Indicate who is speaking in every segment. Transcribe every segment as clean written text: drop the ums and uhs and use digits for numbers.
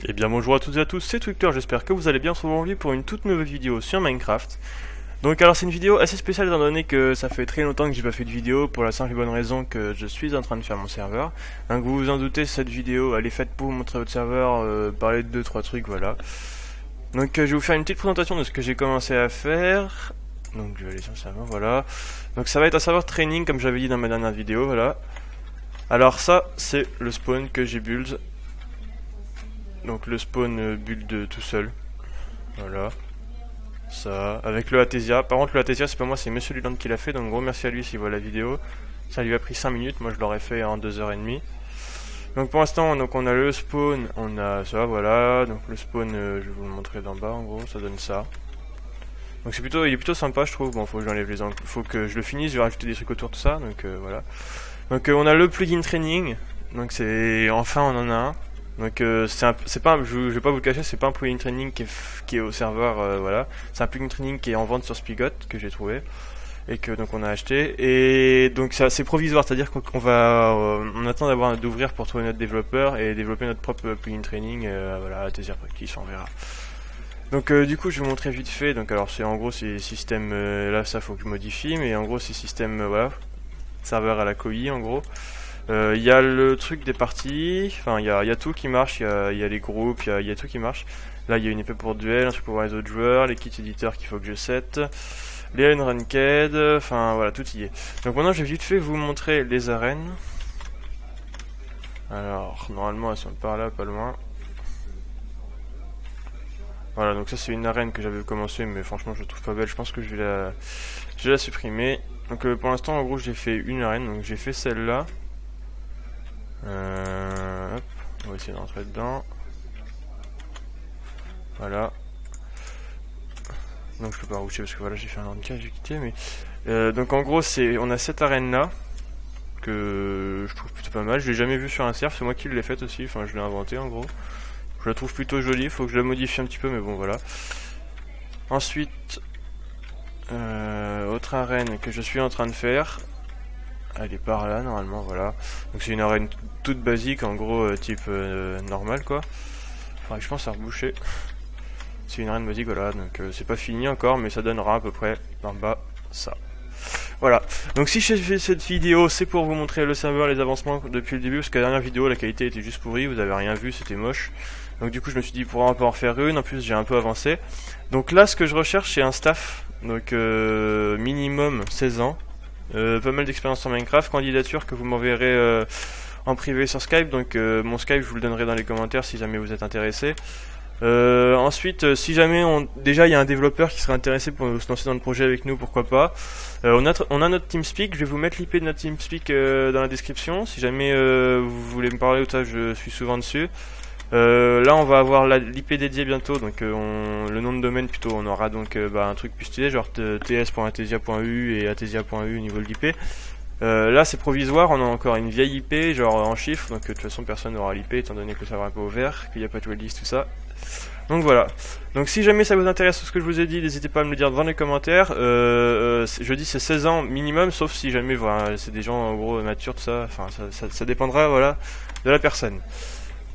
Speaker 1: Eh bien bonjour à toutes et à tous, c'est Twitter, j'espère que vous allez bien. On se retrouve aujourd'hui pour une toute nouvelle vidéo sur Minecraft. Donc alors c'est une vidéo assez spéciale étant donné que ça fait très longtemps que j'ai pas fait de vidéo pour la simple et bonne raison que je suis en train de faire mon serveur. Donc vous vous en doutez, cette vidéo elle est faite pour vous montrer votre serveur, parler de 2-3 trucs, voilà. Donc je vais vous faire une petite présentation de ce que j'ai commencé à faire. Donc je vais aller sur le serveur, voilà. Donc ça va être un serveur training comme j'avais dit dans ma dernière vidéo, voilà. Alors ça c'est le spawn que j'ai build. Donc le spawn build tout seul. Voilà. Ça, avec le Athesia. Par contre le Athesia c'est pas moi, c'est Monsieur Luland qui l'a fait. Donc gros merci à lui s'il voit la vidéo. Ça lui a pris 5 minutes, moi je l'aurais fait en 2h30. Donc pour l'instant donc on a le spawn, on a ça, voilà. Donc le spawn je vais vous le montrer d'en bas en gros, ça donne ça. Donc c'est plutôt, il est plutôt sympa je trouve. Bon faut que j'enlève les angles, faut que je le finisse, je vais rajouter des trucs autour de ça. Donc voilà. Donc on a le plugin training. Donc c'est enfin on en a un. Donc c'est pas, je vais pas vous le cacher, c'est pas un plugin training qui est au serveur, voilà. C'est un plugin training qui est en vente sur Spigot que j'ai trouvé et que donc on a acheté. Et donc c'est provisoire, c'est-à-dire qu'on va, on attend d'ouvrir pour trouver notre développeur et développer notre propre plugin training, voilà, à Athesia Practice, on verra. Donc du coup je vais vous montrer vite fait. Donc alors c'est en gros c'est système, là ça faut que je modifie, mais en gros c'est système, voilà, serveur à la Koi en gros. Il y a le truc des parties, enfin il y a tout qui marche, il y a les groupes, il y a tout qui marche. Là il y a une épée pour duel, un truc pour voir les autres joueurs, les kits éditeurs qu'il faut que je set, les ranked, enfin voilà, tout y est. Donc maintenant je vais vite fait vous montrer les arènes. Alors normalement elles sont par là, pas loin. Voilà, donc ça c'est une arène que j'avais commencé, mais franchement je la trouve pas belle, je pense que je vais la supprimer. Donc pour l'instant en gros j'ai fait une arène, donc j'ai fait celle-là. Hop, on va essayer de rentrer dedans. Voilà. Donc je peux pas roucher parce que voilà j'ai fait un handicap, j'ai quitté, mais donc en gros on a cette arène là que je trouve plutôt pas mal. Je l'ai jamais vu sur un serve, c'est moi qui l'ai faite aussi, enfin je l'ai inventé en gros. Je la trouve plutôt jolie, faut que je la modifie un petit peu, mais bon voilà. Ensuite autre arène que je suis en train de faire. Elle est par là normalement, voilà. Donc c'est une arène toute basique en gros, type normal quoi. Faudrait que je pense à reboucher. C'est une arène basique, voilà, donc c'est pas fini encore, mais ça donnera à peu près en bas ça. Voilà, donc si j'ai fait cette vidéo, c'est pour vous montrer le serveur, les avancements depuis le début, parce que la dernière vidéo, la qualité était juste pourrie, vous avez rien vu, c'était moche. Donc du coup je me suis dit, pourquoi on peut en faire une, en plus j'ai un peu avancé. Donc là ce que je recherche c'est un staff, donc minimum 16 ans. Pas mal d'expérience sur Minecraft, candidature que vous m'enverrez en privé sur Skype, donc mon Skype je vous le donnerai dans les commentaires si jamais vous êtes intéressé. Ensuite, si jamais déjà il y a un développeur qui serait intéressé pour se lancer dans le projet avec nous, pourquoi pas. On a notre TeamSpeak, je vais vous mettre l'IP de notre TeamSpeak dans la description, si jamais vous voulez me parler ou ça, je suis souvent dessus. Là on va avoir l'IP dédié bientôt, donc le nom de domaine plutôt, on aura donc un truc plus stylé, genre ts.athesia.eu et athesia.eu au niveau de l'IP. Là c'est provisoire, on a encore une vieille IP, genre en chiffres, donc de toute façon personne n'aura l'IP étant donné que ça va un peu ouvert, qu'il n'y a pas de waitlist, tout ça. Donc voilà. Donc si jamais ça vous intéresse ce que je vous ai dit, n'hésitez pas à me le dire dans les commentaires. Je dis c'est 16 ans minimum, sauf si jamais voilà, c'est des gens en gros matures, tout ça, enfin ça dépendra voilà, de la personne.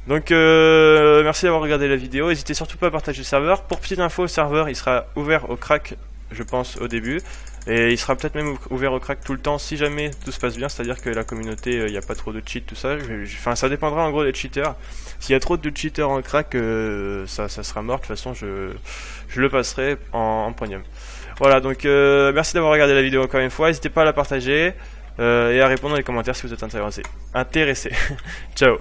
Speaker 1: Donc merci d'avoir regardé la vidéo, n'hésitez surtout pas à partager le serveur. Pour petite info, le serveur il sera ouvert au crack, je pense au début, et il sera peut-être même ouvert au crack tout le temps si jamais tout se passe bien, c'est à dire que la communauté il n'y a pas trop de cheats, tout ça. Enfin ça dépendra en gros des cheaters. S'il y a trop de cheaters en crack, ça sera mort, de toute façon je le passerai en premium. Voilà, donc merci d'avoir regardé la vidéo encore une fois, n'hésitez pas à la partager et à répondre dans les commentaires si vous êtes intéressé. Ciao.